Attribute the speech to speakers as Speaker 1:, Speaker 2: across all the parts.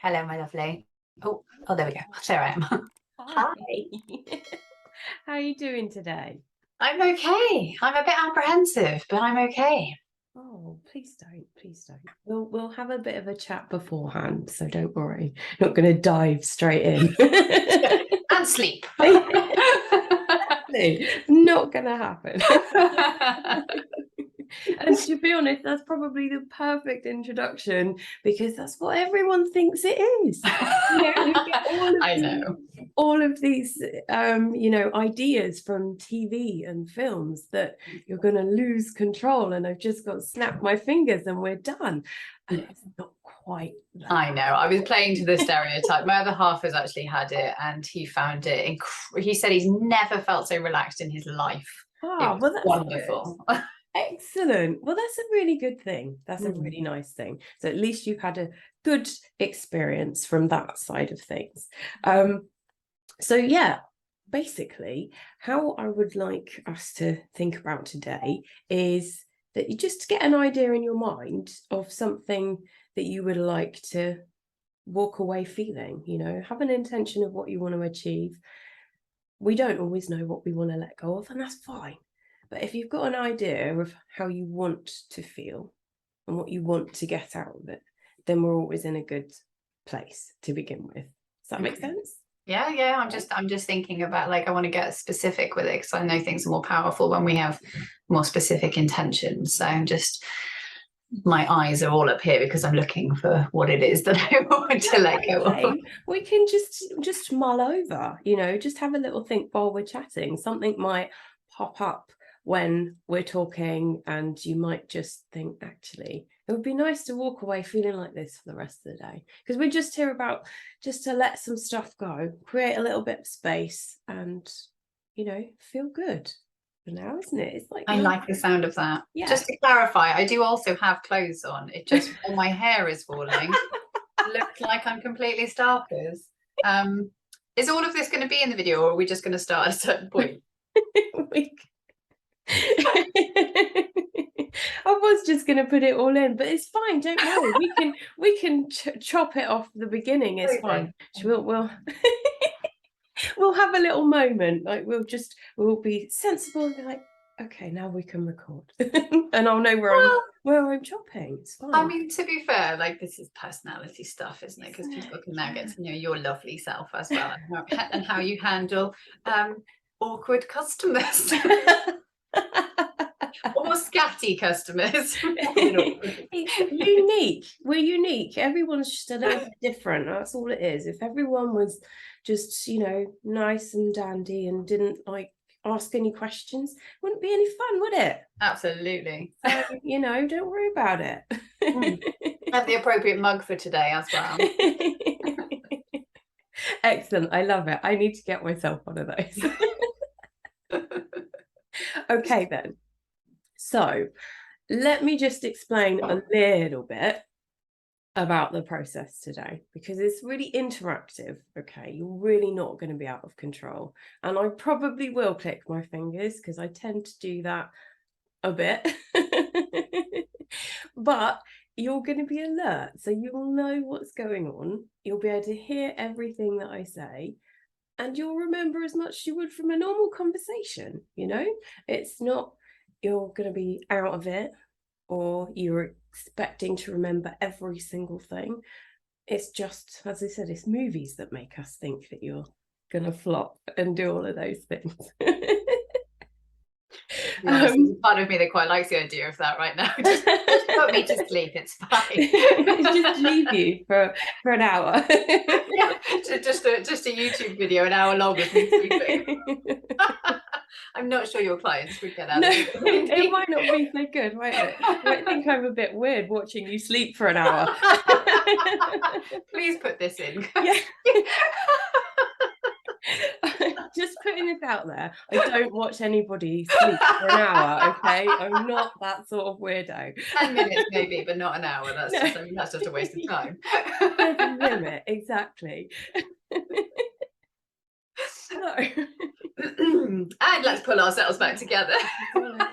Speaker 1: Hello, my lovely. Oh, there we go. There I am.
Speaker 2: Hi.
Speaker 1: Hi.
Speaker 2: How are you doing today?
Speaker 1: I'm okay. I'm a bit apprehensive, but I'm okay.
Speaker 2: Oh, please don't. Please don't. We'll have a bit of a chat beforehand, so don't worry. Not going to dive straight in.
Speaker 1: And sleep.
Speaker 2: Not going to happen. And to be honest, that's probably the perfect introduction because that's what everyone thinks it is. We get all of these ideas from TV and films that you're going to lose control and I've just got to snap my fingers and we're done. And it's not quite that.
Speaker 1: I know. I was playing to the stereotype. My other half has actually had it and he found it he said he's never felt so relaxed in his life.
Speaker 2: Oh, well, that's
Speaker 1: wonderful.
Speaker 2: Excellent. Well, that's a really good thing. That's a really nice thing. So at least you've had a good experience from that side of things. So yeah, basically how I would like us to think about today is that you just get an idea in your mind of something that you would like to walk away feeling, have an intention of what you want to achieve. We don't always know what we want to let go of, and that's fine. But if you've got an idea of how you want to feel and what you want to get out of it, then we're always in a good place to begin with. Does that make sense?
Speaker 1: Yeah. I'm just thinking about, like, I want to get specific with it because I know things are more powerful when we have more specific intentions. So my eyes are all up here because I'm looking for what it is that I want to let go of.
Speaker 2: We can just mull over, just have a little think while we're chatting. Something might pop up when we're talking and you might just think, actually, it would be nice to walk away feeling like this for the rest of the day, because we're just here about just to let some stuff go, create a little bit of space and feel good for now, isn't it? It's like,
Speaker 1: I like the sound of that.
Speaker 2: Yeah.
Speaker 1: Just to clarify, I do also have clothes on. It just, when my hair is falling, it looks like I'm completely starkers. Is all of this going to be in the video, or are we just going to start at a certain point?
Speaker 2: I was just going to put it all in, but it's fine. Don't worry. We can chop it off the beginning. It's fine. We'll we'll have a little moment. Like we'll be sensible and be like, okay, now we can record, and I'll know where I'm chopping. It's fine.
Speaker 1: I mean, to be fair, like, this is personality stuff, isn't it? Because people can now get to know your lovely self as well, and how you handle awkward customers. Or scatty customers.
Speaker 2: Unique. We're unique. Everyone's just a little bit different. That's all it is. If everyone was just, nice and dandy and didn't ask any questions, wouldn't be any fun, would it?
Speaker 1: Absolutely.
Speaker 2: So, don't worry about it.
Speaker 1: Have the appropriate mug for today as well.
Speaker 2: Excellent. I love it. I need to get myself one of those. Okay, then. So let me just explain a little bit about the process today, because it's really interactive. Okay, you're really not going to be out of control, and I probably will click my fingers because I tend to do that a bit. But you're going to be alert, so you'll know what's going on. You'll be able to hear everything that I say, and you'll remember as much as you would from a normal conversation. It's not you're going to be out of it or you're expecting to remember every single thing. It's just, as I said, it's movies that make us think that you're going to flop and do all of those things.
Speaker 1: There's part of me that quite likes the idea of that right now. Just put me to sleep, it's fine.
Speaker 2: Just leave you for an hour.
Speaker 1: Yeah, just a YouTube video, an hour long of me sleeping. I'm not sure your clients would get out of it.
Speaker 2: It might not be so good, might it? I might think I'm a bit weird watching you sleep for an hour.
Speaker 1: Please put this in.
Speaker 2: Yeah. Just putting this out there, I don't watch anybody sleep for an hour, okay? I'm not that sort of weirdo.
Speaker 1: 10 minutes maybe, but not an hour. That's just a waste of time.
Speaker 2: There's a limit, exactly.
Speaker 1: And let's pull ourselves back together.
Speaker 2: Okay.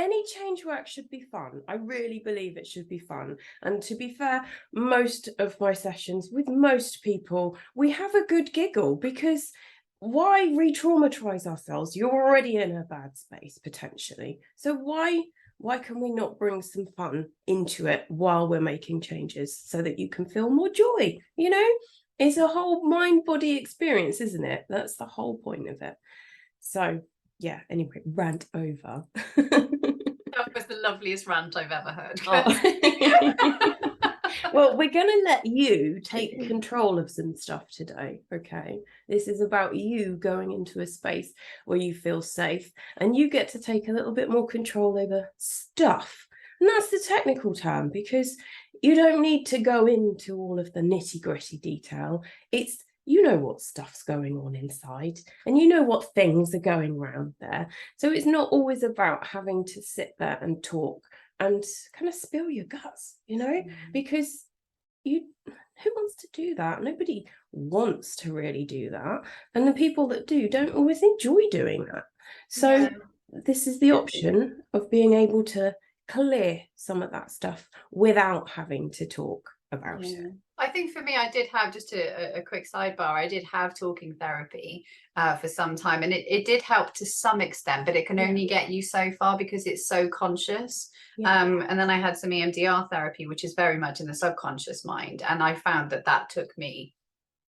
Speaker 2: any change work should be fun. I really believe it should be fun. And to be fair, most of my sessions with most people, we have a good giggle, because why re-traumatize ourselves? You're already in a bad space potentially. So why can we not bring some fun into it while we're making changes, so that you can feel more joy? You know, it's a whole mind-body experience, isn't it? That's the whole point of it. So yeah, anyway, rant over.
Speaker 1: That was the loveliest rant I've ever heard.
Speaker 2: Oh. Well, we're going to let you take control of some stuff today, okay? This is about you going into a space where you feel safe, and you get to take a little bit more control over stuff. And that's the technical term, because you don't need to go into all of the nitty-gritty detail. It's, you know what stuff's going on inside, and you know what things are going around there. So it's not always about having to sit there and talk and kind of spill your guts, you know, because who wants to do that? Nobody wants to really do that. And the people that do don't always enjoy doing that. So this is the option of being able to clear some of that stuff without having to talk about it.
Speaker 1: I think for me, I did have, just a quick sidebar, I did have talking therapy for some time, and it did help to some extent, but it can only get you so far because it's so conscious. And then I had some EMDR therapy, which is very much in the subconscious mind, and I found that took me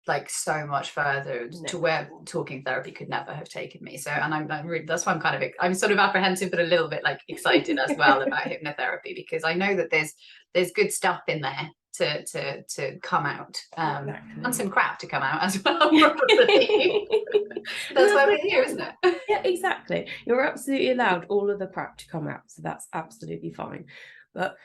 Speaker 1: like so much further to where talking therapy could never have taken me. So, and I'm really, that's why I'm sort of apprehensive, but a little bit like excited as well about hypnotherapy, because I know that there's good stuff in there to come out, and some crap to come out as well, probably. That's why we're here, isn't it?
Speaker 2: Yeah, exactly. You're absolutely allowed all of the crap to come out, so that's absolutely fine. But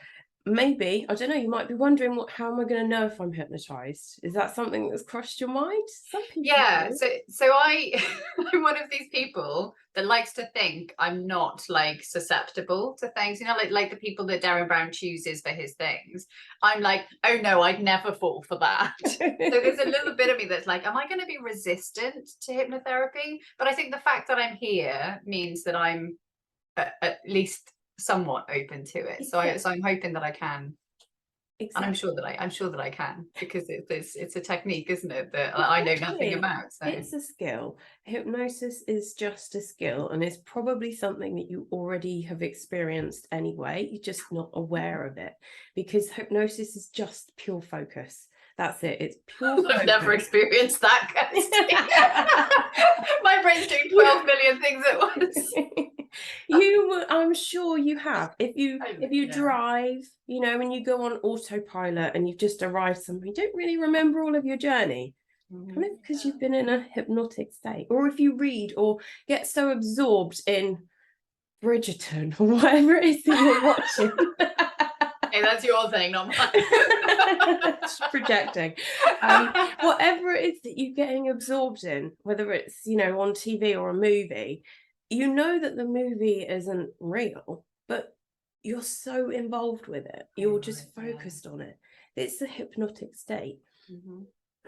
Speaker 2: maybe, I don't know, you might be wondering, how am I going to know if I'm hypnotized? Is that something that's crossed your mind? Some people do.
Speaker 1: So I'm one of these people that likes to think I'm not like susceptible to things, you know, like the people that Darren Brown chooses for his things. I'm like, oh no, I'd never fall for that. So there's a little bit of me that's like, am I going to be resistant to hypnotherapy? But I think the fact that I'm here means that I'm at least somewhat open to it. So I'm hoping that I can. And I'm sure that I can, because it's a technique, isn't it, that I know nothing about. So
Speaker 2: it's a skill. Hypnosis is just a skill, and it's probably something that you already have experienced anyway. You're just not aware of it, because hypnosis is just pure focus. That's it. It's pure focus.
Speaker 1: I've never experienced that, Kirsty. My brain's doing 12 million things at once.
Speaker 2: I'm sure you have. If you drive, you know, when you go on autopilot and you've just arrived somewhere, you don't really remember all of your journey, kind of because you've been in a hypnotic state. Or if you read or get so absorbed in Bridgerton or whatever it is that you're watching.
Speaker 1: Hey, that's your thing, not mine.
Speaker 2: Projecting. Whatever it is that you're getting absorbed in, whether it's, you know, on TV or a movie, you know that the movie isn't real, but you're so involved with it. You're just focused on it. It's a hypnotic state.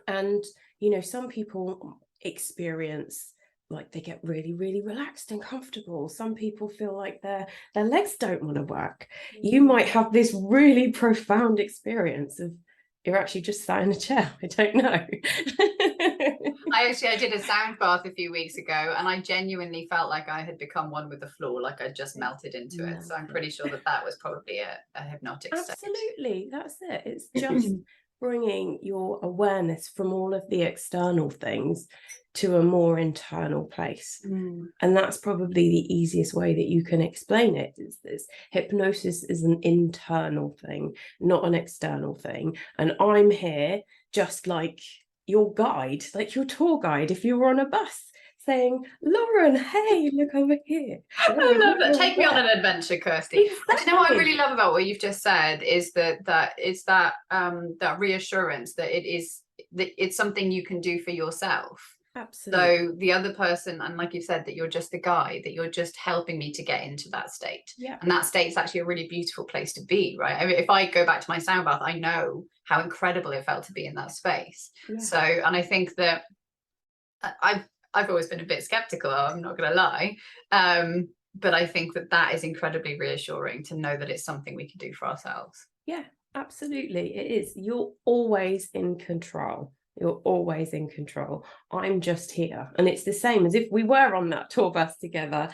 Speaker 2: And, you know, some people experience like they get really, really relaxed and comfortable. Some people feel like their legs don't want to work. You might have this really profound experience of you're actually just sat in a chair. I don't know.
Speaker 1: I did a sound bath a few weeks ago, and I genuinely felt like I had become one with the floor, like I just melted into it. So I'm pretty sure that was probably a hypnotic state.
Speaker 2: Absolutely, that's it. It's just bringing your awareness from all of the external things to a more internal place. And that's probably the easiest way that you can explain it, is this hypnosis is an internal thing, not an external thing. And I'm here just like your guide, like your tour guide if you were on a bus, saying, Lauren, hey, look over here.
Speaker 1: I love that. Take me on an adventure, Kirsty. Exactly. Do you know what I really love about what you've just said is that reassurance that it's something you can do for yourself.
Speaker 2: Absolutely.
Speaker 1: So the other person, and like you said, that you're just the guide, that you're just helping me to get into that state. And that state is actually a really beautiful place to be, right? I mean, if I go back to my sound bath, I know how incredible it felt to be in that space. So, and I think that I've always been a bit skeptical, I'm not gonna lie, But I think that is incredibly reassuring to know that it's something we can do for ourselves.
Speaker 2: Yeah, absolutely. It is. You're always in control. You're always in control. I'm just here. And it's the same as if we were on that tour bus together.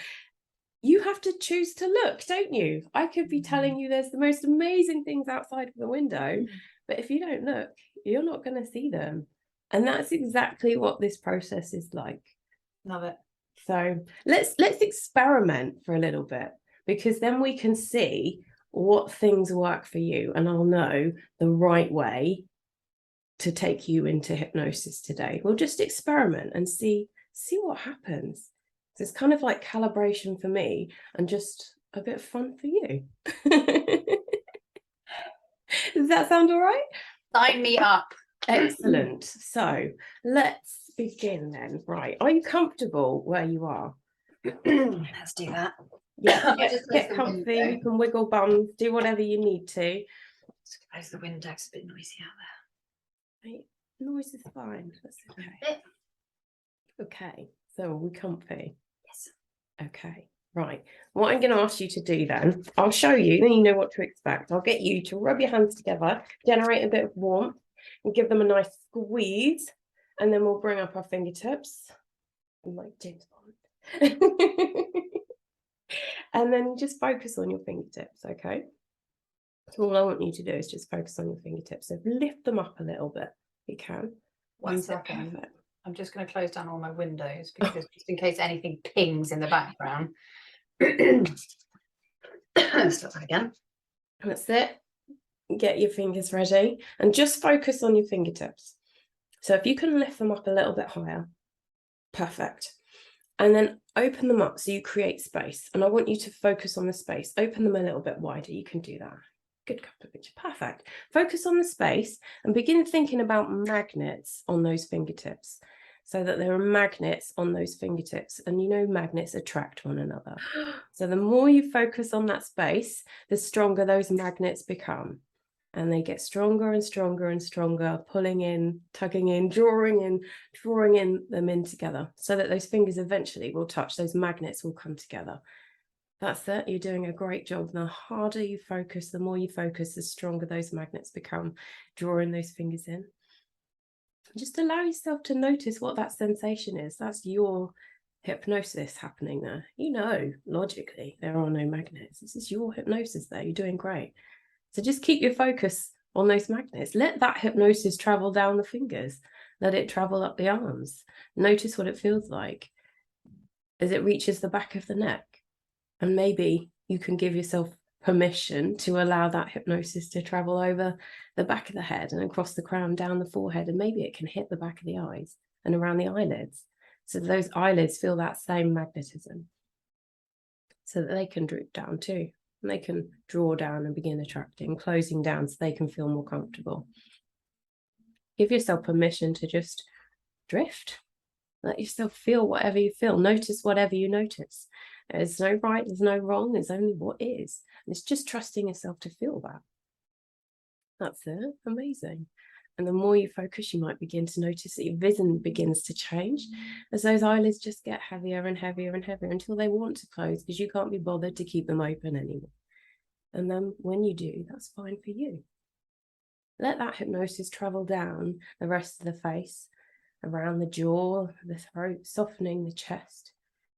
Speaker 2: You have to choose to look, don't you? I could be telling you there's the most amazing things outside of the window, but if you don't look, you're not going to see them. And that's exactly what this process is like.
Speaker 1: Love it.
Speaker 2: So let's experiment for a little bit, because then we can see what things work for you, and I'll know the right way to take you into hypnosis today. We'll just experiment and see what happens. So it's kind of like calibration for me and just a bit of fun for you. Does that sound all right?
Speaker 1: Sign me up.
Speaker 2: Excellent. So let's begin then. Right. Are you comfortable where you are?
Speaker 1: Let's do that.
Speaker 2: Yeah,
Speaker 1: Just
Speaker 2: get comfy. You can wiggle bums, do whatever you need to.
Speaker 1: Just close the window. It's a bit noisy out there.
Speaker 2: Right. Noise is fine. That's okay. Okay. So are we comfy?
Speaker 1: Yes.
Speaker 2: Okay. Right. What I'm going to ask you to do then, I'll show you, then you know what to expect. I'll get you to rub your hands together, generate a bit of warmth, and give them a nice squeeze. And then we'll bring up our fingertips, like James Bond. And then just focus on your fingertips, okay? So all I want you to do is just focus on your fingertips. So lift them up a little bit, if you can.
Speaker 1: One second. I'm just going to close down all my windows because just in case anything pings in the background. Start that again.
Speaker 2: That's it. Get your fingers ready and just focus on your fingertips. So if you can lift them up a little bit higher, perfect. And then open them up so you create space. And I want you to focus on the space. Open them a little bit wider. You can do that. Good couple of pictures. Perfect. Focus on the space and begin thinking about magnets on those fingertips, so that there are magnets on those fingertips. And you know, magnets attract one another. So the more you focus on that space, the stronger those magnets become. And they get stronger and stronger and stronger, pulling in, tugging in, drawing them in together, so that those fingers eventually will touch, those magnets will come together. That's it. You're doing a great job. The harder you focus, the more you focus, the stronger those magnets become, drawing those fingers in. Just allow yourself to notice what that sensation is. That's your hypnosis happening there. You know, logically, there are no magnets. This is your hypnosis there. You're doing great. So just keep your focus on those magnets. Let that hypnosis travel down the fingers. Let it travel up the arms. Notice what it feels like as it reaches the back of the neck. And maybe you can give yourself permission to allow that hypnosis to travel over the back of the head and across the crown, down the forehead. And maybe it can hit the back of the eyes and around the eyelids. So those eyelids feel that same magnetism, so that they can droop down too. And they can draw down and begin attracting, closing down so they can feel more comfortable. Give yourself permission to just drift. Let yourself feel whatever you feel. Notice whatever you notice. There's no right, there's no wrong, there's only what is. And it's just trusting yourself to feel that. That's it. Amazing. And the more you focus, you might begin to notice that your vision begins to change as those eyelids just get heavier and heavier and heavier until they want to close because you can't be bothered to keep them open anymore. And then when you do, that's fine for you. Let that hypnosis travel down the rest of the face, around the jaw, the throat, softening the chest.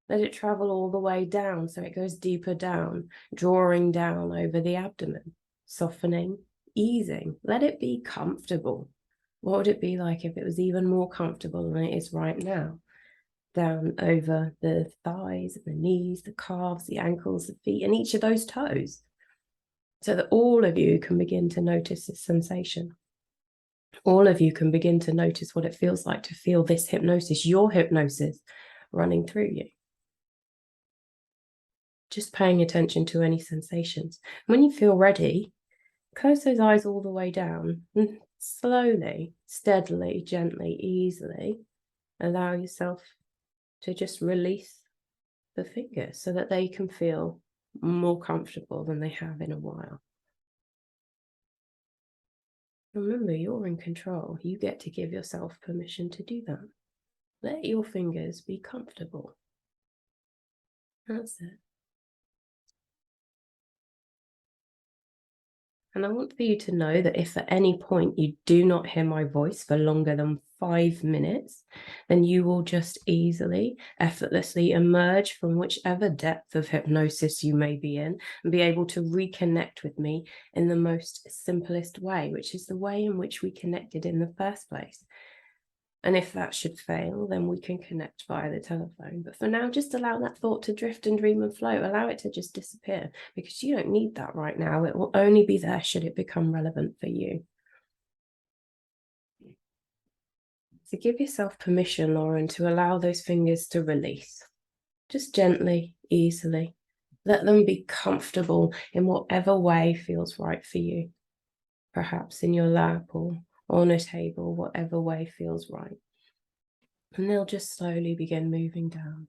Speaker 2: Let it travel all the way down so it goes deeper down, drawing down over the abdomen, softening, easing. Let it be comfortable. What would it be like if it was even more comfortable than it is right now? Down over the thighs, the knees, the calves, the ankles, the feet, and each of those toes, so that all of you can begin to notice this sensation. All of you can begin to notice what it feels like to feel this hypnosis, your hypnosis, running through you. Just paying attention to any sensations. When you feel ready, close those eyes all the way down and slowly, steadily, gently, easily allow yourself to just release the fingers so that they can feel more comfortable than they have in a while. Remember, you're in control. You get to give yourself permission to do that. Let your fingers be comfortable. That's it. And I want for you to know that if at any point you do not hear my voice for longer than 5 minutes, then you will just easily, effortlessly emerge from whichever depth of hypnosis you may be in and be able to reconnect with me in the most simplest way, which is the way in which we connected in the first place. And if that should fail, then we can connect via the telephone. But for now, just allow that thought to drift and dream and float. Allow it to just disappear, because you don't need that right now. It will only be there should it become relevant for you. So give yourself permission, Lauren, to allow those fingers to release. Just gently, easily. Let them be comfortable in whatever way feels right for you. Perhaps in your lap or on a table, whatever way feels right. And they'll just slowly begin moving down.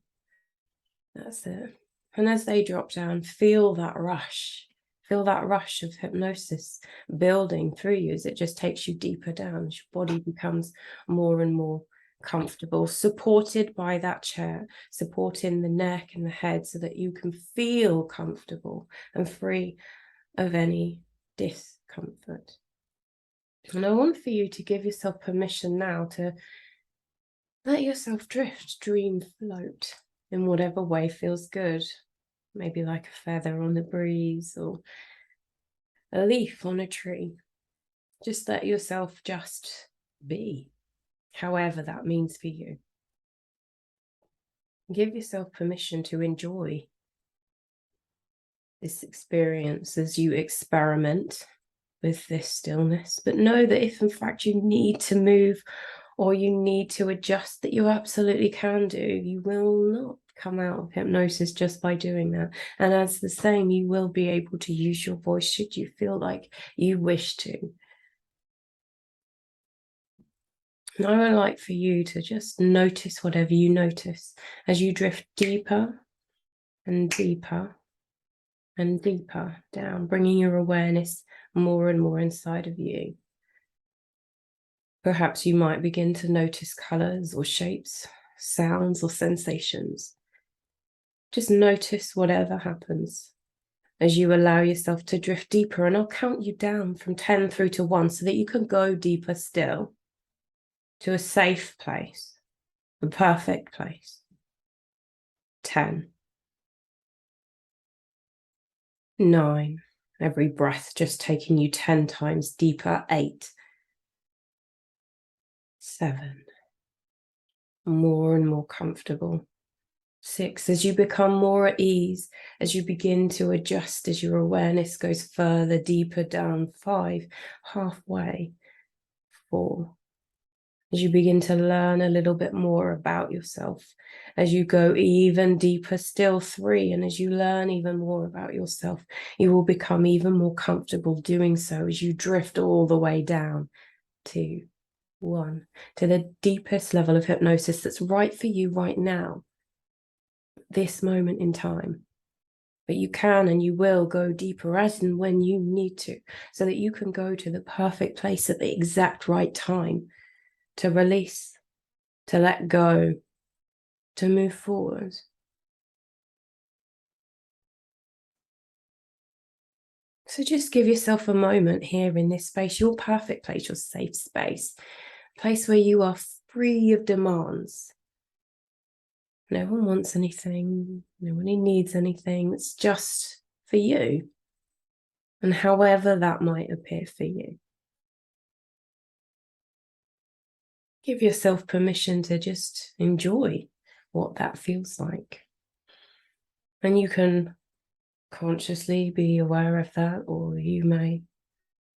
Speaker 2: That's it. And as they drop down, feel that rush. Feel that rush of hypnosis building through you as it just takes you deeper down, as your body becomes more and more comfortable, supported by that chair, supporting the neck and the head so that you can feel comfortable and free of any discomfort. And I want for you to give yourself permission now to let yourself drift, dream, float in whatever way feels good. Maybe like a feather on the breeze or a leaf on a tree. Just let yourself just be, however that means for you. Give yourself permission to enjoy this experience as you experiment with this stillness. But know that if in fact you need to move or you need to adjust, that you absolutely can do. You will not come out of hypnosis just by doing that. And as the same, you will be able to use your voice should you feel like you wish to. And I would like for you to just notice whatever you notice as you drift deeper and deeper and deeper down, bringing your awareness more and more inside of you. Perhaps you might begin to notice colors or shapes, sounds or sensations. Just notice whatever happens as you allow yourself to drift deeper. And I'll count you down from 10 through to 1 so that you can go deeper still to a safe place, a perfect place. 10. 9. Every breath just taking you 10 times deeper. 8. 7. More and more comfortable. 6. As you become more at ease, as you begin to adjust, as your awareness goes further, deeper down. 5. Halfway. 4. As you begin to learn a little bit more about yourself, as you go even deeper still. 3. And as you learn even more about yourself, you will become even more comfortable doing so as you drift all the way down. 2. 1. To the deepest level of hypnosis that's right for you right now, this moment in time. But you can and you will go deeper as and when you need to, so that you can go to the perfect place at the exact right time to release, to let go, to move forward. So just give yourself a moment here in this space, your perfect place, your safe space, a place where you are free of demands. No one wants anything, nobody needs anything. It's just for you, and however that might appear for you. Give yourself permission to just enjoy what that feels like. And you can consciously be aware of that, or you may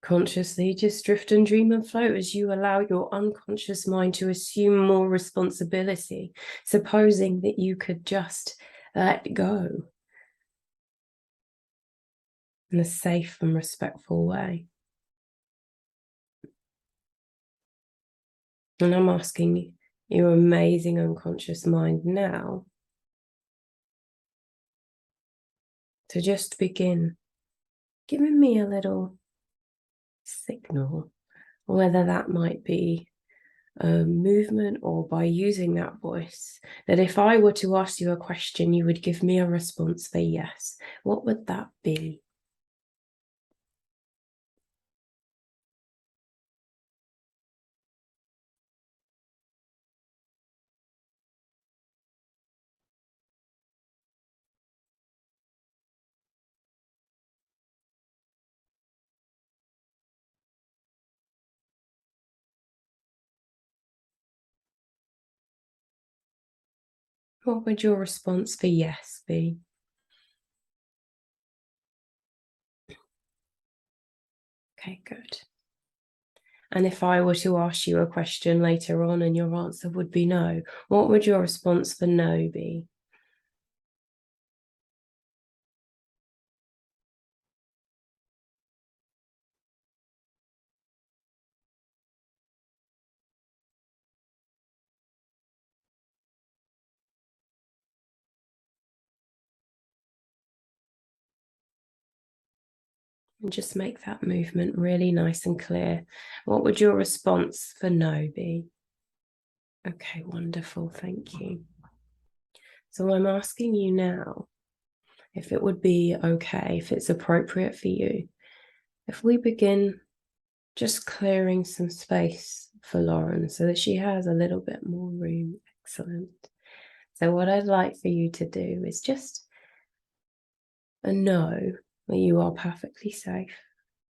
Speaker 2: consciously just drift and dream and float as you allow your unconscious mind to assume more responsibility, supposing that you could just let go in a safe and respectful way. And I'm asking your amazing unconscious mind now to just begin giving me a little signal, whether that might be a movement or by using that voice, that if I were to ask you a question, you would give me a response for yes. What would that be? What would your response for yes be? Okay, good. And if I were to ask you a question later on and your answer would be no, what would your response for no be? And just make that movement really nice and clear. What would your response for no be? Okay, wonderful. Thank you. So I'm asking you now if it would be okay, if it's appropriate for you, if we begin just clearing some space for Lauren so that she has a little bit more room. Excellent. So what I'd like for you to do is just know that you are perfectly safe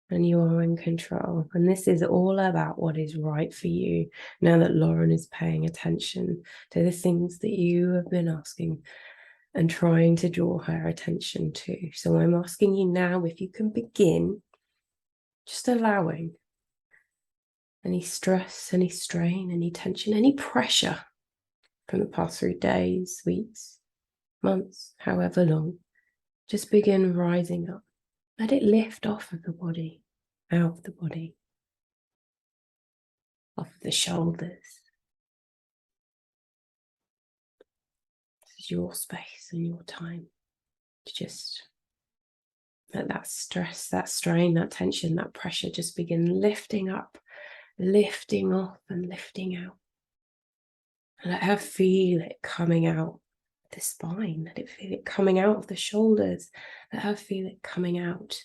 Speaker 2: and you are in control. And this is all about what is right for you now that Lauren is paying attention to the things that you have been asking and trying to draw her attention to. So I'm asking you now if you can begin just allowing any stress, any strain, any tension, any pressure from the past 3 days, weeks, months, however long, just begin rising up. Let it lift off of the body, out of the body, off of the shoulders. This is your space and your time to just let that stress, that strain, that tension, that pressure just begin lifting up, lifting off and lifting out. And let her feel it coming out the spine, let it feel it coming out of the shoulders, let her feel it coming out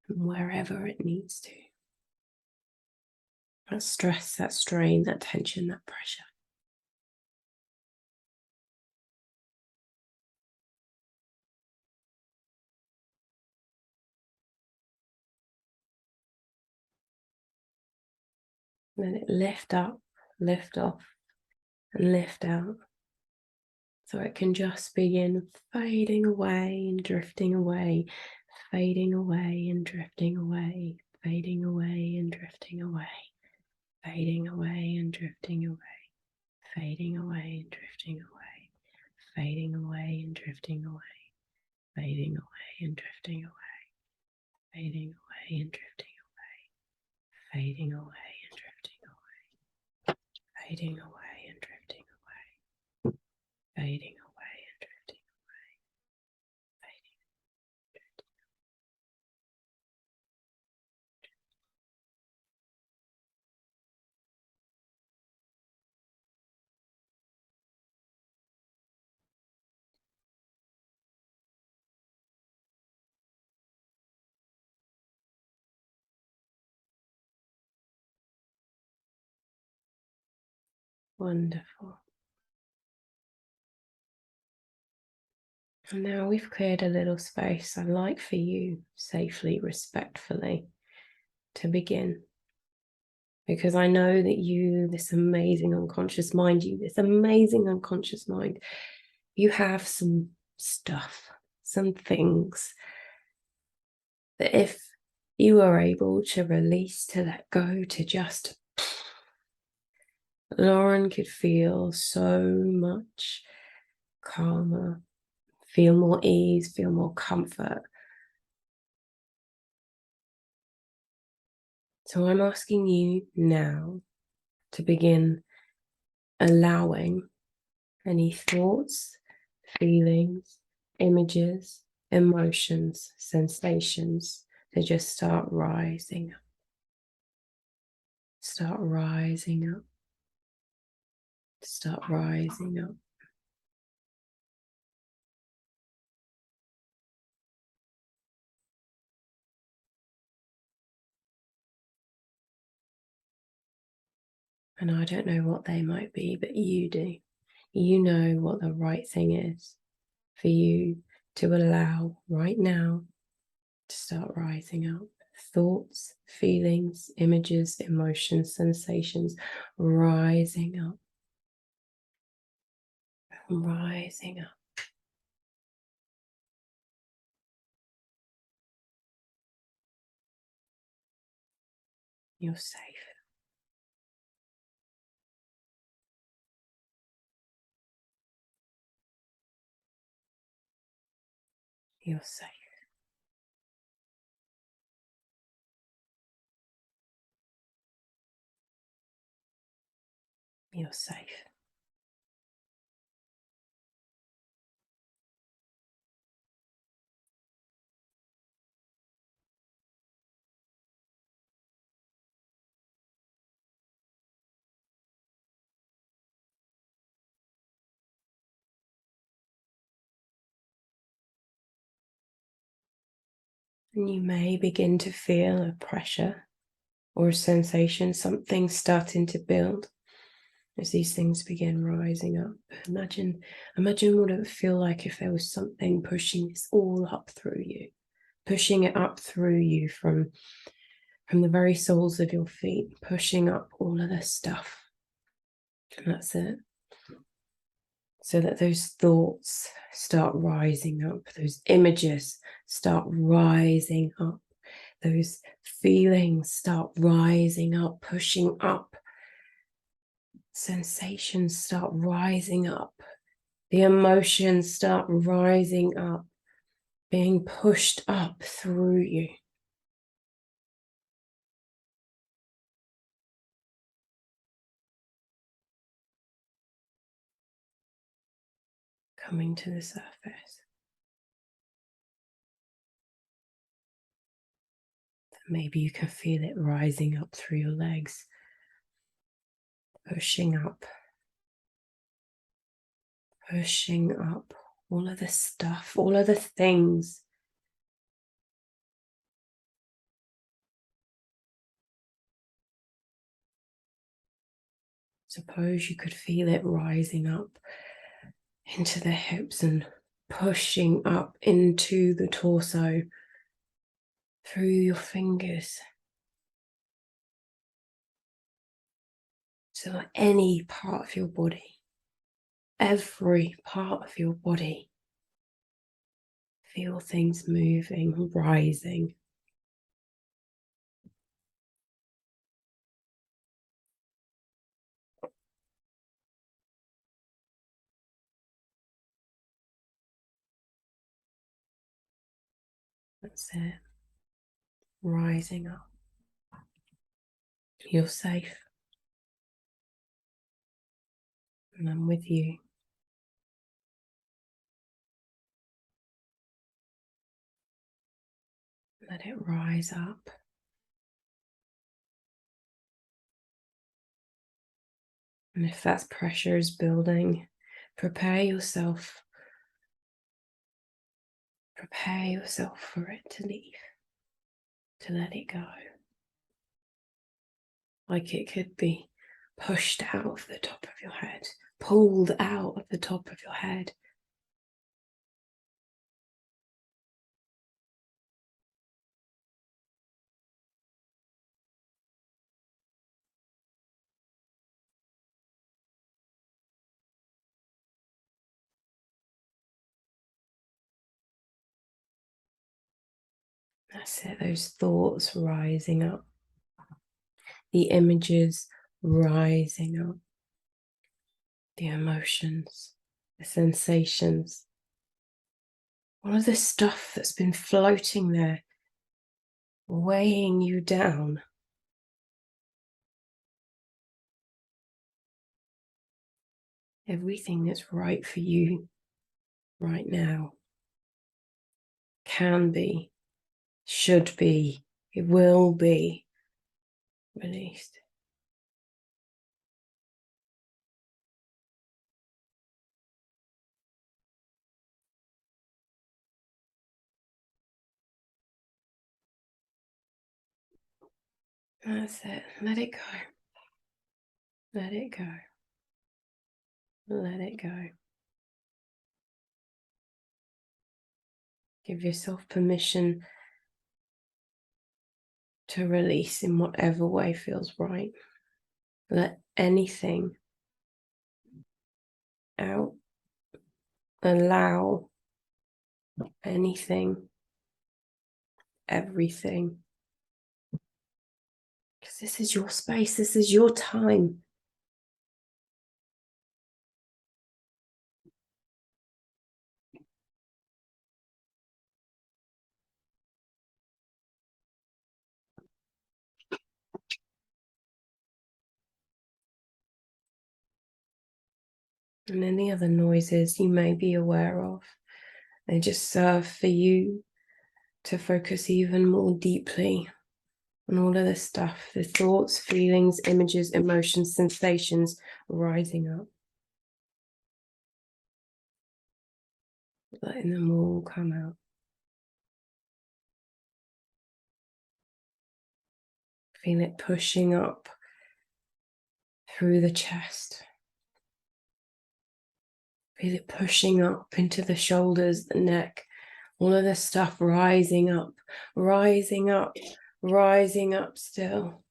Speaker 2: from wherever it needs to. That stress, that strain, that tension, that pressure. Let it lift up, lift off, and lift out. So it can just begin fading away and drifting away, fading away and drifting away, fading away and drifting away, fading away and drifting away, fading away and drifting away, fading away and drifting away, fading away and drifting away, fading away and drifting away, fading away and drifting away, fading away and drifting away, fading away and drifting away, fading. Wonderful. And now we've cleared a little space. I'd like for you, safely, respectfully, to begin. Because I know that you, this amazing unconscious mind, you have some stuff, some things that if you are able to release, to let go, to just, Lauren could feel so much calmer, feel more ease, feel more comfort. So I'm asking you now to begin allowing any thoughts, feelings, images, emotions, sensations to just start rising up. Start rising up. Start rising up. And I don't know what they might be, but you do. You know what the right thing is for you to allow right now to start rising up. Thoughts, feelings, images, emotions, sensations rising up. rising up. You're safe. You're safe. You're safe. And you may begin to feel a pressure or a sensation, something starting to build as these things begin rising up. Imagine what it would feel like if there was something pushing this all up through you, pushing it up through you from the very soles of your feet, pushing up all of this stuff. And that's it. So that those thoughts start rising up, those images start rising up, those feelings start rising up, pushing up, sensations start rising up, the emotions start rising up, being pushed up through you. Coming to the surface. Maybe you can feel it rising up through your legs, pushing up all of the stuff, all of the things. Suppose you could feel it rising up into the hips and pushing up into the torso through your fingers. So that any part of your body, every part of your body, feel things moving, rising. That's it. Rising up. You're safe. And I'm with you. Let it rise up. And if that pressure is building, prepare yourself. Prepare yourself for it to leave, to let it go. Like it could be pushed out of the top of your head, pulled out of the top of your head. That's it, those thoughts rising up, the images rising up, the emotions, the sensations, all of the stuff that's been floating there, weighing you down. Everything that's right for you right now can be, should be, it will be released. That's it. Let it go. Let it go. Let it go. Give yourself permission to release in whatever way feels right. Let anything out allow anything, everything. Because this is your space, this is your time. And any other noises you may be aware of, they just serve for you to focus even more deeply on all of this stuff, the thoughts, feelings, images, emotions, sensations rising up. Letting them all come out. Feel it pushing up through the chest. Feel it pushing up into the shoulders, the neck, all of this stuff rising up, rising up, rising up still.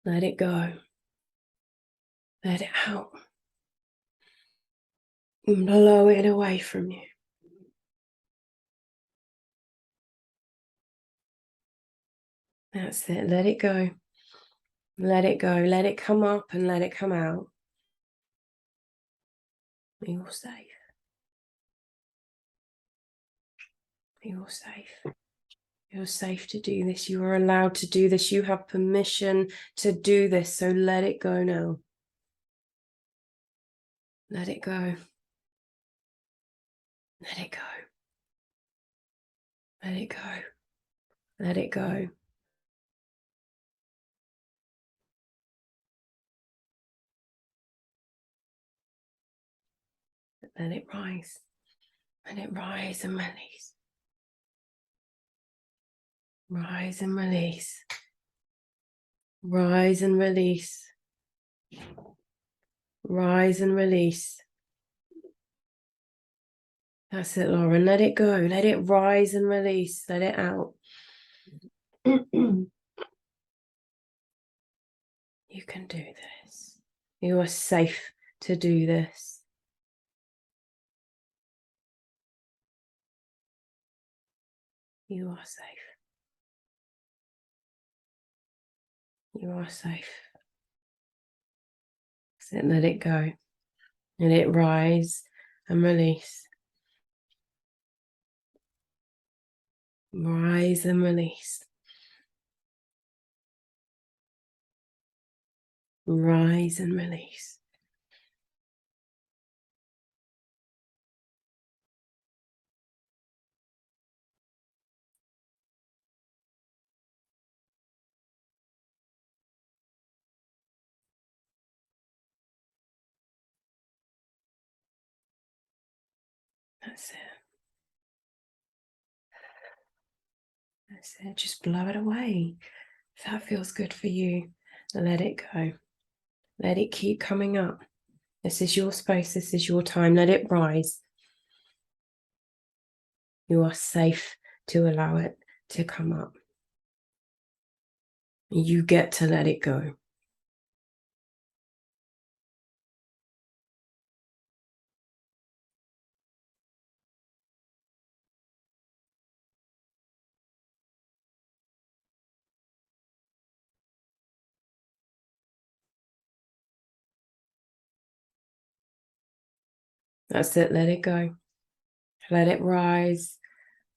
Speaker 2: Let it go. Let it out. And blow it away from you. That's it. Let it go. Let it go. Let it come up and let it come out. You're safe. You're safe. You're safe to do this. You are allowed to do this. You have permission to do this. So let it go now. Let it go. Let it go. Let it go. Let it go. Let it rise. Let it rise and release. Rise and release. Rise and release. Rise and release. That's it, Lauren. Let it go. Let it rise and release. Let it out. You can do this. You are safe to do this. You are safe. You are safe. So let it go. Let it rise and release. Rise and release. Rise and release. That's it. That's it. Just blow it away. If that feels good for you, let it go. Let it keep coming up. This is your space. This is your time. Let it rise. You are safe to allow it to come up. You get to let it go. That's it. Let it go. Let it rise.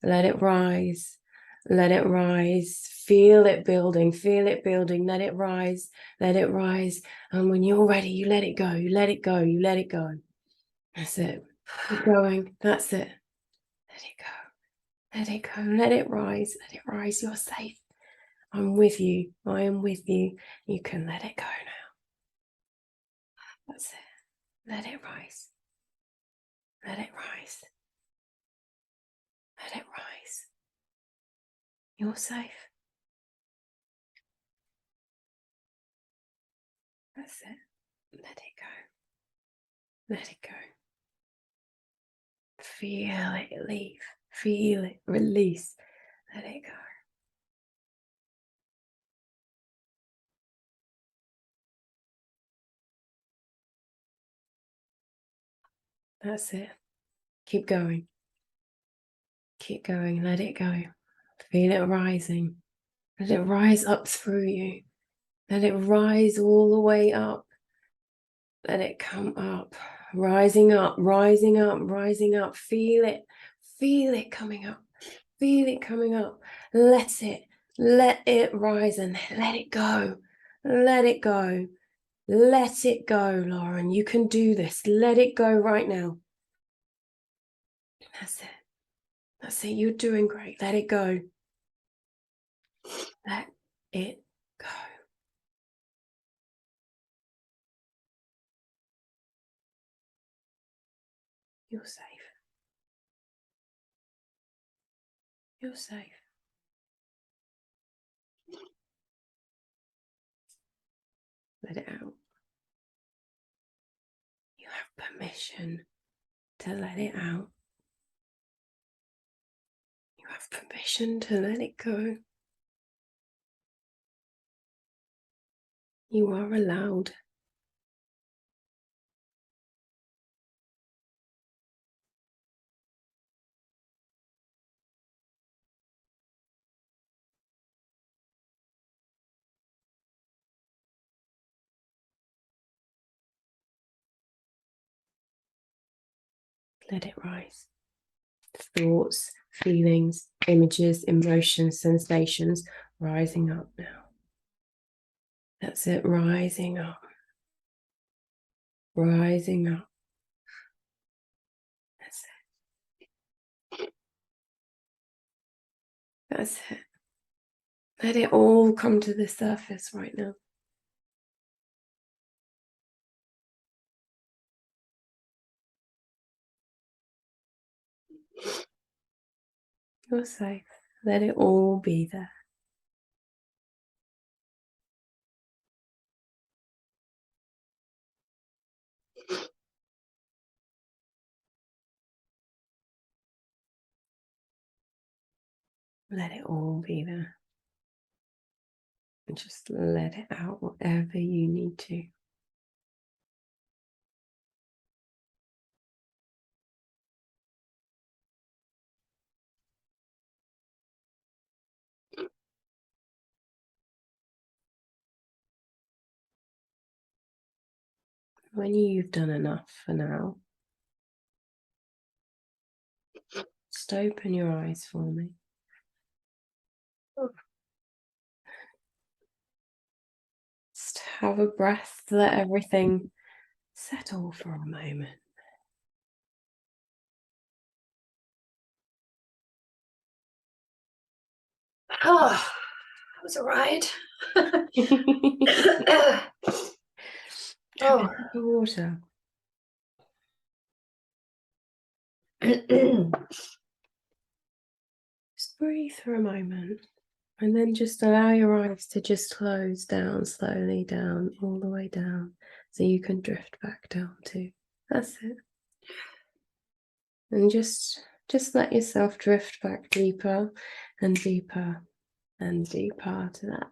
Speaker 2: Let it rise. Let it rise. Feel it building. Feel it building. Let it rise. Let it rise. And when you're ready, you let it go. You let it go. You let it go. That's it. Keep going. That's it. Let it go. Let it go. Let it rise. Let it rise. You're safe. I'm with you. I am with you. You can let it go now. That's it. Let it rise. Let it rise. Let it rise. You're safe. That's it. Let it go. Let it go. Feel it leave. Feel it release. Let it go. That's it. Keep going. Keep going. Let it go. Feel it rising. Let it rise up through you. Let it rise all the way up. Let it come up. Rising up, rising up, rising up. Feel it. Feel it coming up. Feel it coming up. Let it rise and let it go. Let it go. Let it go, Lauren. You can do this. Let it go right now. That's it. That's it. You're doing great. Let it go. Let it go. You're safe. You're safe. Let it out. You have permission to let it out. You have permission to let it go. You are allowed. Let it rise. Thoughts, feelings, images, emotions, sensations rising up now. That's it, rising up. Rising up. That's it. That's it. Let it all come to the surface right now. You're safe. Let it all be there. Let it all be there. And just let it out whatever you need to. When you've done enough for now, just open your eyes for me. Just have a breath, let everything settle for a moment.
Speaker 1: Oh, that was a ride.
Speaker 2: Have a sip of water. Just breathe for a moment. And then just allow your eyes to just close down, slowly down, all the way down, so you can drift back down too. That's it. And just let yourself drift back deeper and deeper and deeper to that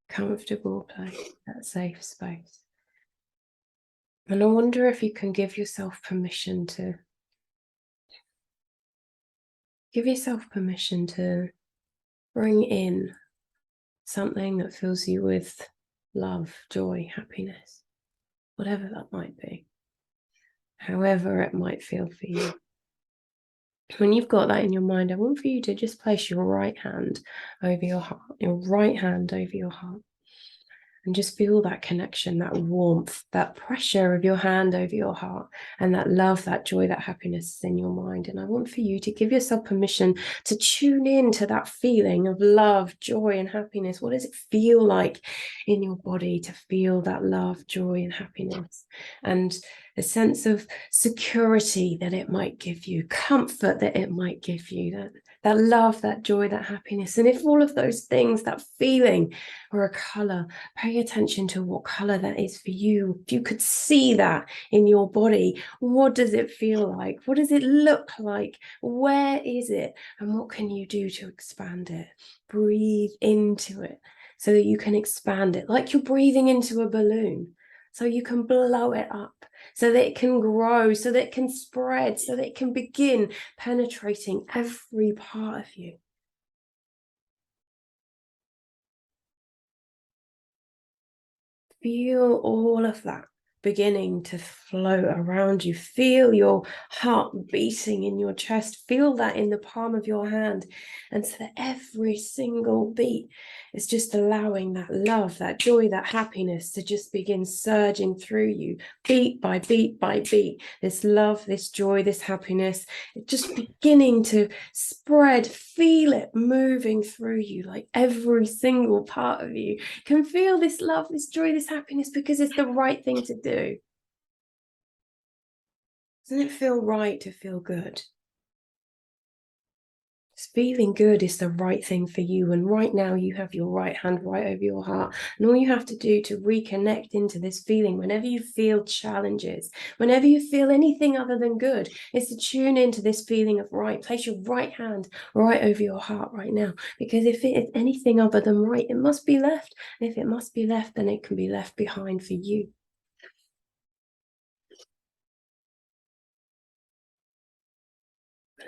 Speaker 2: comfortable place, that safe space. And I wonder if you can give yourself permission to bring in something that fills you with love, joy, happiness, whatever that might be, however it might feel for you. When you've got that in your mind, I want for you to just place your right hand over your heart, and just feel that connection, that warmth, that pressure of your hand over your heart, and that love, that joy, that happiness is in your mind. And I want for you to give yourself permission to tune in to that feeling of love, joy, and happiness. What does it feel like in your body to feel that love, joy, and happiness? And a sense of security that it might give you, comfort that it might give you, that love, that joy, that happiness. And if all of those things, that feeling, or a color, pay attention to what color that is for you. If you could see that in your body, what does it feel like? What does it look like? Where is it? And what can you do to expand it? Breathe into it so that you can expand it, like you're breathing into a balloon, so you can blow it up so that it can grow, so that it can spread, so that it can begin penetrating every part of you. Feel all of that beginning to flow around you. Feel your heart beating in your chest. Feel that in the palm of your hand. And so that every single beat is just allowing that love, that joy, that happiness to just begin surging through you, beat by beat by beat. This love, this joy, this happiness, just beginning to spread. Feel it moving through you, like every single part of you can feel this love, this joy, this happiness, because it's the right thing to do. Doesn't it feel right to feel good? Feeling good is the right thing for you. And right now you have your right hand right over your heart. And all you have to do to reconnect into this feeling, whenever you feel challenges, whenever you feel anything other than good, is to tune into this feeling of right. Place your right hand right over your heart right now. Because if it is anything other than right, it must be left. And if it must be left, then it can be left behind for you.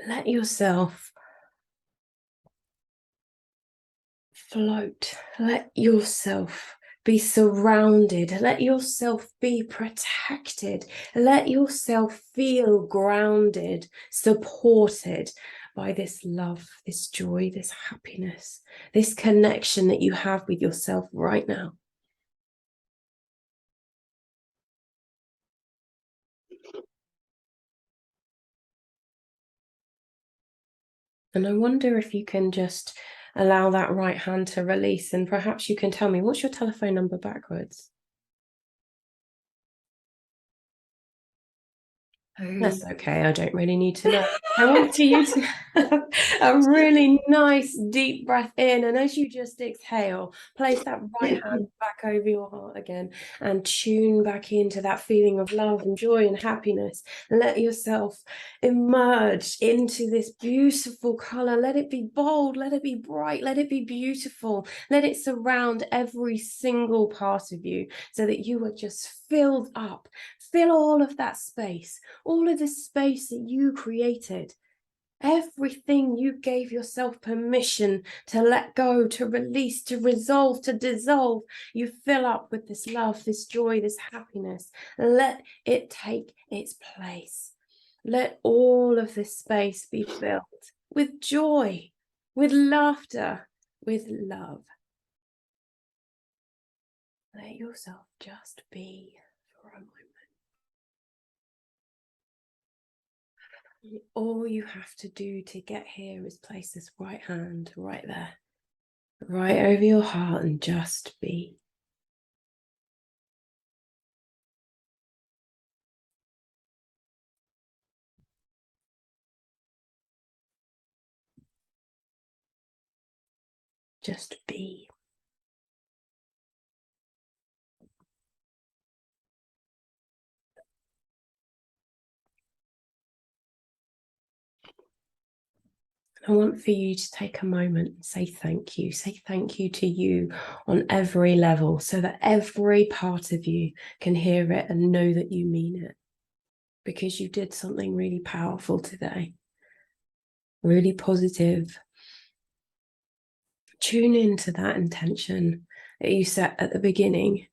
Speaker 2: Let yourself float. Let yourself be surrounded. Let yourself be protected. Let yourself feel grounded, supported by this love, this joy, this happiness, this connection that you have with yourself right now. And I wonder if you can just allow that right hand to release, and perhaps you can tell me, what's your telephone number backwards? That's okay, I don't really need to know. I want you to have a really nice deep breath in, and as you just exhale, place that right hand back over your heart again and tune back into that feeling of love and joy and happiness. Let yourself emerge into this beautiful color. Let it be bold, let it be bright, let it be beautiful. Let it surround every single part of you so that you are just filled up. Fill all of that space, all of the space that you created, everything you gave yourself permission to let go, to release, to resolve, to dissolve. You fill up with this love, this joy, this happiness. Let it take its place. Let all of this space be filled with joy, with laughter, with love. Let yourself just be for a moment. All you have to do to get here is place this right hand right there, right over your heart, and just be. Just be. I want for you to take a moment and say thank you. Say thank you to you on every level so that every part of you can hear it and know that you mean it. Because you did something really powerful today, really positive. Tune into that intention that you set at the beginning.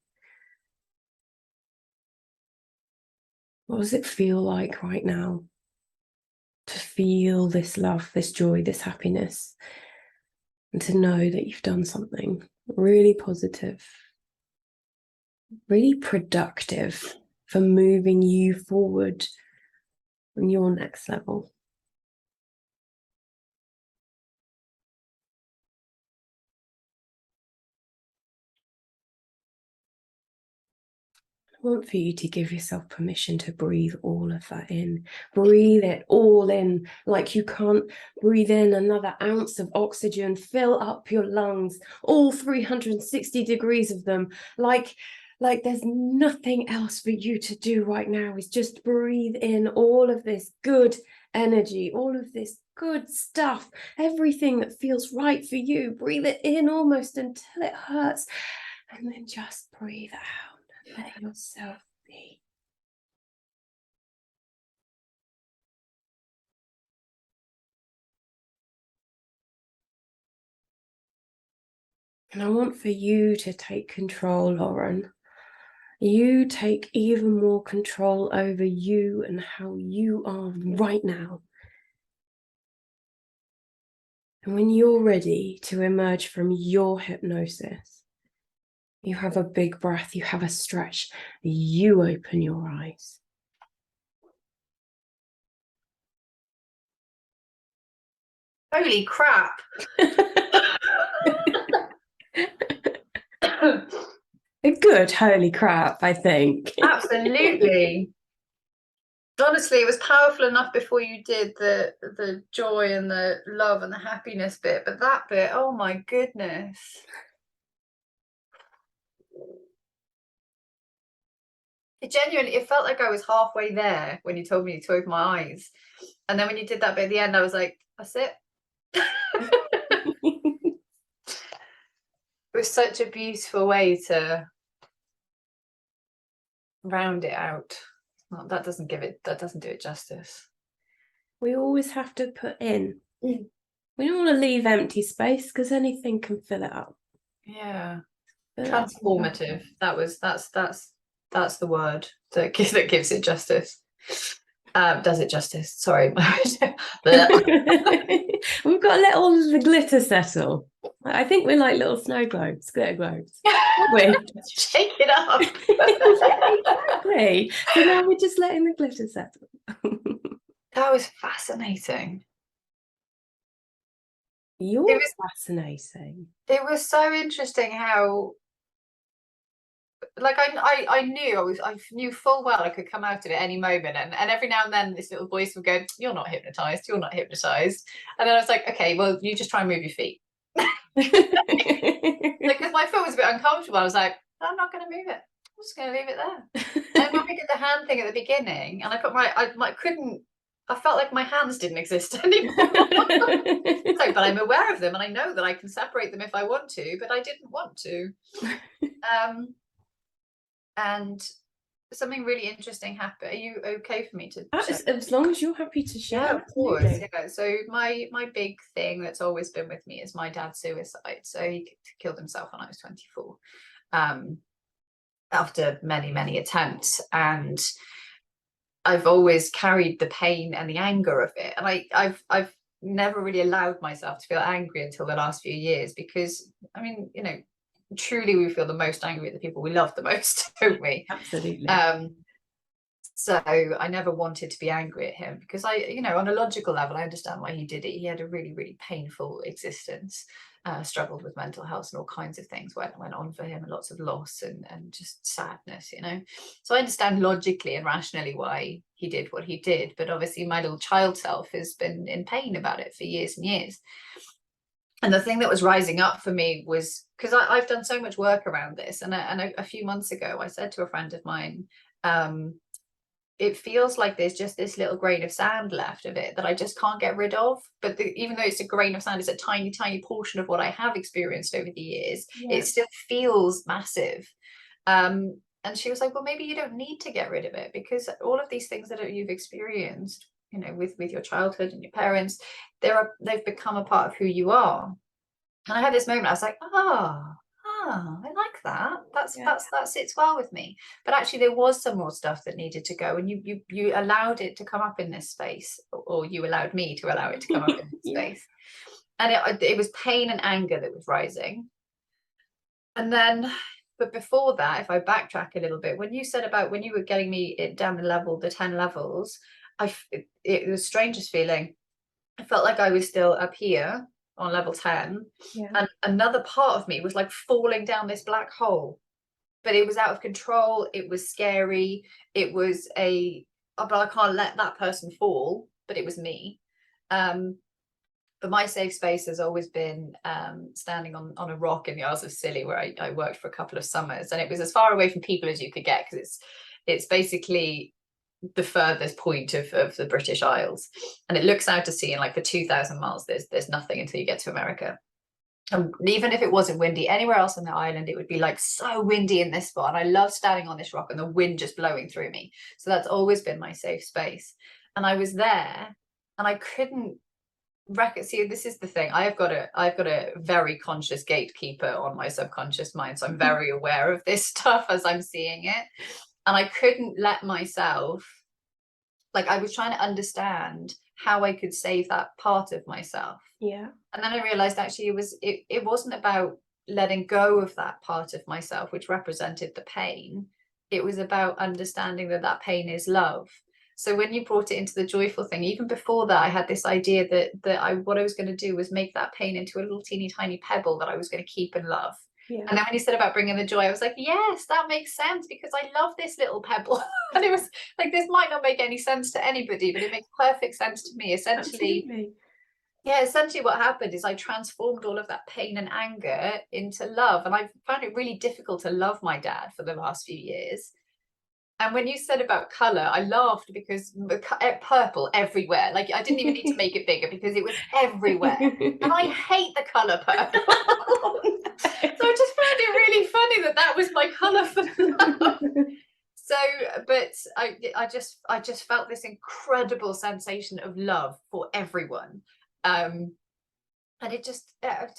Speaker 2: What does it feel like right now to feel this love, this joy, this happiness, and to know that you've done something really positive, really productive for moving you forward on your next level? I want for you to give yourself permission to breathe all of that in. Breathe it all in like you can't breathe in another ounce of oxygen. Fill up your lungs, all 360 degrees of them, like there's nothing else for you to do right now. Is just breathe in all of this good energy, all of this good stuff, everything that feels right for you. Breathe it in almost until it hurts, and then just breathe out. Let yourself be. And I want for you to take control, Lauren. You take even more control over you and how you are right now. And when you're ready to emerge from your hypnosis, you have a big breath, you have a stretch, you open your eyes.
Speaker 1: Holy crap.
Speaker 2: A good holy crap, I think.
Speaker 1: Absolutely. Honestly, it was powerful enough before you did the joy and the love and the happiness bit, but that bit, oh my goodness. It felt like I was halfway there when you told me to open my eyes. And then when you did that bit at the end, I was like, that's it. It was such a beautiful way to round it out. Well, that doesn't do it justice.
Speaker 2: We always have to put in. We don't want to leave empty space because anything can fill it up.
Speaker 1: Yeah. Transformative. That's the word that gives it justice. Does it justice? Sorry. We've
Speaker 2: got to let all of the glitter settle. I think we're like little snow globes, glitter globes.
Speaker 1: Shake it up.
Speaker 2: Exactly. So now we're just letting the glitter settle.
Speaker 1: That was fascinating.
Speaker 2: You're fascinating.
Speaker 1: It was so interesting how, like, I knew full well I could come out of it any moment, and every now and then this little voice would go, "You're not hypnotized. You're not hypnotized." And then I was like, "Okay, well, you just try and move your feet." Like, because my foot was a bit uncomfortable, I was like, "I'm not going to move it. I'm just going to leave it there." And when we did the hand thing at the beginning, and I put I felt like my hands didn't exist anymore. So, but I'm aware of them, and I know that I can separate them if I want to, but I didn't want to. And something really interesting happened. Are you okay for me to share?
Speaker 2: As long as you're happy to share.
Speaker 1: Yeah, of course. Yeah. So my big thing that's always been with me is my dad's suicide. So he killed himself when I was 24, after many attempts, and I've always carried the pain and the anger of it, and I've never really allowed myself to feel angry until the last few years, because I mean, truly we feel the most angry at the people we love the most, don't we?
Speaker 2: Absolutely.
Speaker 1: So I never wanted to be angry at him, because on a logical level, I understand why he did it. He had a really painful existence, struggled with mental health and all kinds of things went on for him, and lots of loss and just sadness, So I understand logically and rationally why he did what he did, but obviously my little child self has been in pain about it for years and years. And the thing that was rising up for me was, because I've done so much work around this, and a few months ago I said to a friend of mine, it feels like there's just this little grain of sand left of it that I just can't get rid of. But even though it's a grain of sand, it's a tiny portion of what I have experienced over the years. Yeah. It still feels massive. And she was like, well, maybe you don't need to get rid of it, because all of these things that you've experienced, with your childhood and your parents, they've become a part of who you are. And I had this moment, I was like, I like that. That sits well with me. But actually there was some more stuff that needed to go, and you allowed it to come up in this space, or you allowed me to allow it to come up in this space. And it was pain and anger that was rising. And then, but before that, if I backtrack a little bit, when you said about when you were getting me down the 10 levels, it was the strangest feeling. I felt like I was still up here on level 10, and another part of me was like falling down this black hole, but it was out of control. It was scary. It was but I can't let that person fall, but it was me. But my safe space has always been standing on a rock in the Isles of Scilly, where I worked for a couple of summers, and it was as far away from people as you could get, because it's basically the furthest point of the British Isles, and it looks out to sea, and like for 2,000 miles there's nothing until you get to America. And even if it wasn't windy anywhere else on the island, it would be like so windy in this spot, and I love standing on this rock and the wind just blowing through me. So that's always been my safe space. And I was there, and I couldn't see, this is the thing. I've got a very conscious gatekeeper on my subconscious mind, so I'm very aware of this stuff as I'm seeing it, and I couldn't let myself, like, I was trying to understand how I could save that part of myself.
Speaker 2: Yeah.
Speaker 1: And then I realized actually it wasn't about letting go of that part of myself which represented the pain. It was about understanding that that pain is love. So when you brought it into the joyful thing, even before that, I had this idea that what I was going to do was make that pain into a little teeny tiny pebble that I was going to keep and love.
Speaker 2: Yeah.
Speaker 1: And then when you said about bringing the joy, I was like, yes, that makes sense, because I love this little pebble. And it was like, this might not make any sense to anybody, but it makes perfect sense to me. Essentially,
Speaker 2: Absolutely.
Speaker 1: yeah, essentially what happened is I transformed all of that pain and anger into love. And I found it really difficult to love my dad for the last few years. And when you said about color, I laughed because purple everywhere. Like, I didn't even need to make it bigger because it was everywhere. And I hate the color purple. So I just found it really funny that was my color for love. So, but I just felt this incredible sensation of love for everyone. And it just, it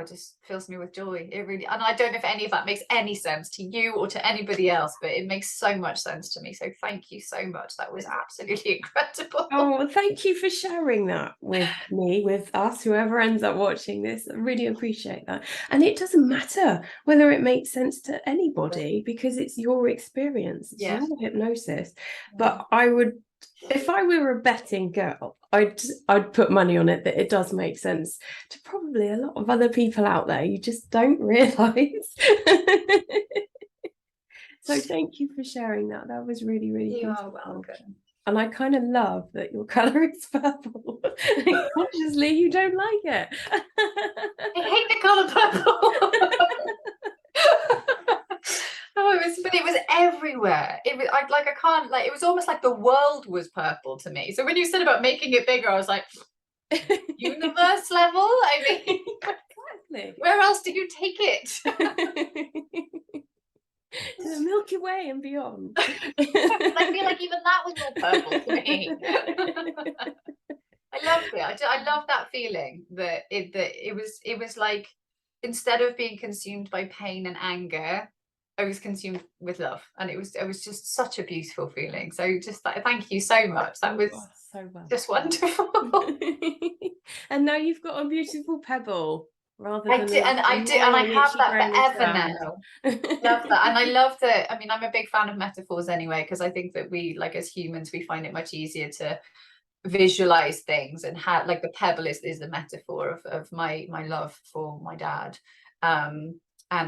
Speaker 1: just fills me with joy. It really, and I don't know if any of that makes any sense to you or to anybody else, but it makes so much sense to me. So thank you so much. That was absolutely incredible.
Speaker 2: Oh, thank you for sharing that with me, with us, whoever ends up watching this. I really appreciate that. And it doesn't matter whether it makes sense to anybody, because it's your experience, it's your hypnosis. But I would, if I were a betting girl, I'd put money on it that it does make sense to probably a lot of other people out there. You just don't realize. So thank you for sharing that. That was really, really
Speaker 1: You
Speaker 2: beautiful.
Speaker 1: are welcome.
Speaker 2: And I kind of love that your color is purple. Consciously, you don't like it.
Speaker 1: I hate the color purple. Oh, it was everywhere. It was I can't, like, it was almost like the world was purple to me. So when you said about making it bigger, I was like, universe level? I mean,
Speaker 2: Exactly.
Speaker 1: where else do you take it?
Speaker 2: To the Milky Way and beyond.
Speaker 1: I feel like even that was more purple to me. I loved it. I love that feeling that it was like, instead of being consumed by pain and anger, I was consumed with love, and it was just such a beautiful feeling. So just thank you so much. That was
Speaker 2: so well.
Speaker 1: just wonderful.
Speaker 2: And now you've got a beautiful pebble rather than
Speaker 1: I have that forever now. Love that. And I love that. I mean, I'm a big fan of metaphors anyway, because I think that we, like, as humans, we find it much easier to visualize things, and how, like, the pebble is the metaphor of my love for my dad. And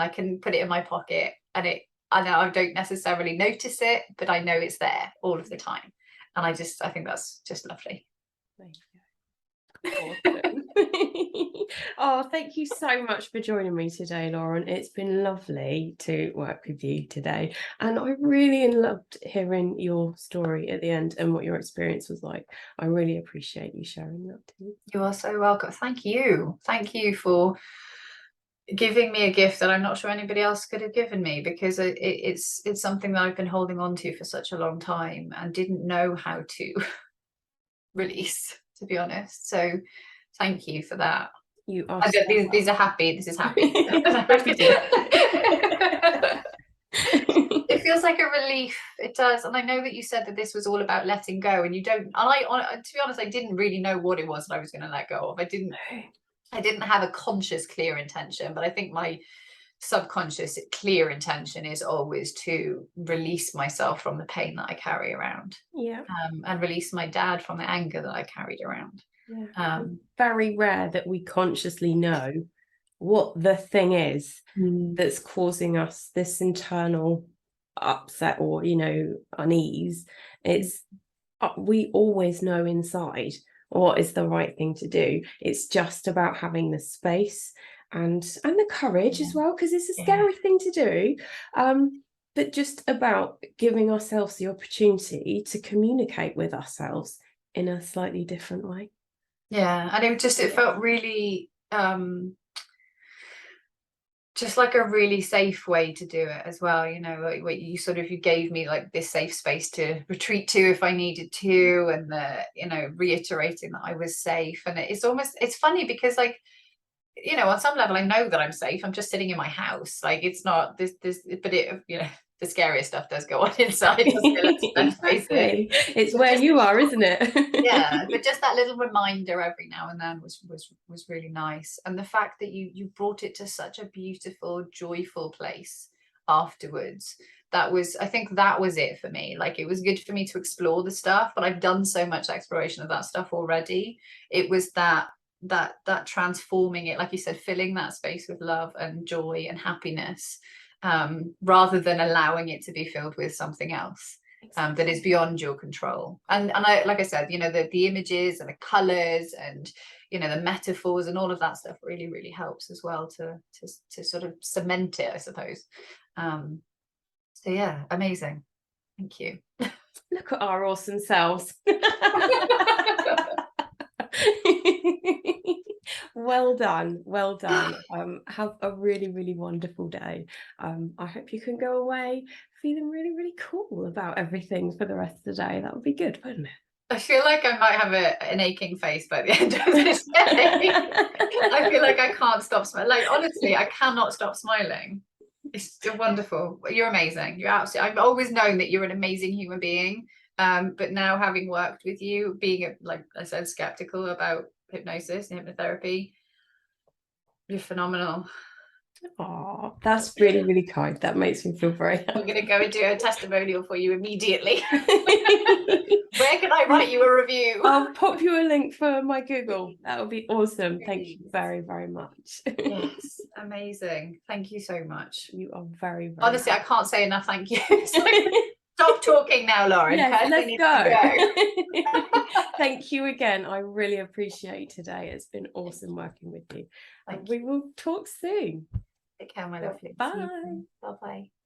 Speaker 1: I can put it in my pocket, and I know I don't necessarily notice it, but I know it's there all of the time. And I think that's just lovely.
Speaker 2: Thank you. Awesome. Oh, thank you so much for joining me today, Lauren. It's been lovely to work with you today, and I really loved hearing your story at the end and what your experience was like. I really appreciate you sharing that too.
Speaker 1: You are so welcome. Thank you for giving me a gift that I'm not sure anybody else could have given me, because it's something that I've been holding on to for such a long time and didn't know how to release, to be honest. So thank you for that.
Speaker 2: You are
Speaker 1: these are happy. This is happy. It feels like a relief. It does. And I know that you said that this was all about letting go, and you don't, and to be honest, I didn't really know what it was that I was going to let go of. I didn't have a conscious clear intention, but I think my subconscious clear intention is always to release myself from the pain that I carry around.
Speaker 2: Yeah.
Speaker 1: And release my dad from the anger that I carried around.
Speaker 2: Yeah. Very rare that we consciously know what the thing is that's causing us this internal upset or, unease. It's we always know inside what is the right thing to do. It's just about having the space and the courage as well, because it's a scary thing to do, but just about giving ourselves the opportunity to communicate with ourselves in a slightly different way. And
Speaker 1: it felt really just like a really safe way to do it as well, you know, like you gave me like this safe space to retreat to if I needed to, and the, you know, reiterating that I was safe. And it's funny because, like, you know, on some level I know that I'm safe. I'm just sitting in my house, like it's not this but it, you know, the scariest stuff does go on inside.
Speaker 2: Exactly. It's where you are, isn't it?
Speaker 1: Yeah, but just that little reminder every now and then was really nice. And the fact that you brought it to such a beautiful, joyful place afterwards, I think that was it for me. Like, it was good for me to explore the stuff, but I've done so much exploration of that stuff already. It was that transforming it, like you said, filling that space with love and joy and happiness, rather than allowing it to be filled with something else that is beyond your control. And I, like I said, you know, the images and the colors and, you know, the metaphors and all of that stuff really, really helps as well to sort of cement it, I suppose. So yeah, amazing. Thank you.
Speaker 2: Look at our awesome selves. Well done, well done. Have a really, really wonderful day. I hope you can go away feeling really, really cool about everything for the rest of the day. That would be good, wouldn't it?
Speaker 1: I feel like I might have an aching face by the end of this day. I feel like I can't stop smiling. Like, honestly, I cannot stop smiling. It's wonderful. You're amazing. You're absolutely, I've always known that you're an amazing human being. But now, having worked with you, being, like I said, skeptical about hypnosis and hypnotherapy, you're phenomenal.
Speaker 2: Oh, that's really, really kind. That makes me feel very happy.
Speaker 1: I'm going to go and do a testimonial for you immediately. Where can I write you a review?
Speaker 2: I'll pop you a link for my Google. That would be awesome. Thank you very, very much.
Speaker 1: Yes, amazing. Thank you so much.
Speaker 2: You are very, very
Speaker 1: honestly, I can't say enough thank you. Stop talking now, Lauren.
Speaker 2: Yes, let's go. Thank you again. I really appreciate today. It's been awesome working with you. We will talk soon.
Speaker 1: Take care, my lovely.
Speaker 2: Bye.
Speaker 1: Bye-bye.